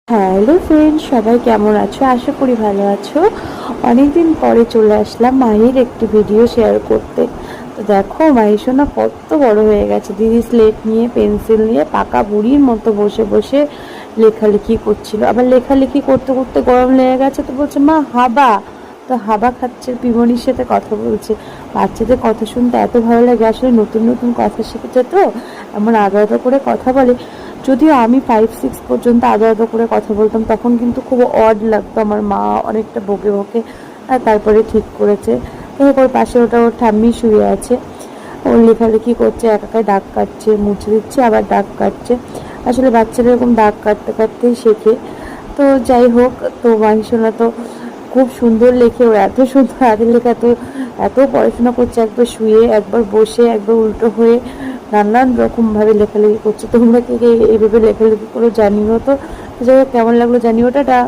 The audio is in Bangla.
হ্যালো ফ্রেন্ড, সবাই কেমন আছো? আশা করি ভালো আছো। অনেকদিন পরে চলে আসলাম মাহির একটি ভিডিও শেয়ার করতে। তো দেখো মাহি সোনা কত বড় হয়ে গেছে। দিদি স্লেট নিয়ে পেন্সিল নিয়ে পাকা বুড়ির মতো বসে বসে লেখালেখি করছিল। আবার লেখালেখি করতে করতে গরম লেগে গেছে, তো বলছে মা হাবা। তো হাবা খাচ্ছে, পিমনির সাথে কথা বলছে। বাচ্চাদের কথা শুনতে এত ভালো লাগে, আসলে নতুন নতুন কথা শিখেছে তো এমন আদা আদা করে কথা বলে। যদিও আমি 5-6 পর্যন্ত আদা আদা করে কথা বলতাম, তখন কিন্তু খুব অড লাগতো, আমার মা অনেকটা বকে বকে আর তারপরে ঠিক করেছে। তো ওর পাশে ওর ঠাম্মি শুয়ে আছে, ওর লেখালেখি করছে, একাকায় দাগ কাটছে, মুছে দিচ্ছে, আবার দাগ কাটছে। আসলে বাচ্চারা এরকম দাগ কাটতে কাটতেই শেখে। তো যাই হোক, তো মাহিসোনা তো খুব সুন্দর লেখে, ও এত সুন্দর হাতের লেখা, এত এত পড়াশোনা করছে, একবার শুয়ে, একবার বসে, একবার উল্টো হয়ে নানান রকমভাবে লেখালেখি করছে। তোমরা কে কে এইভাবে লেখালেখি করে জানিও তো। যাই হোক, কেমন লাগলো জানিও, টাটা।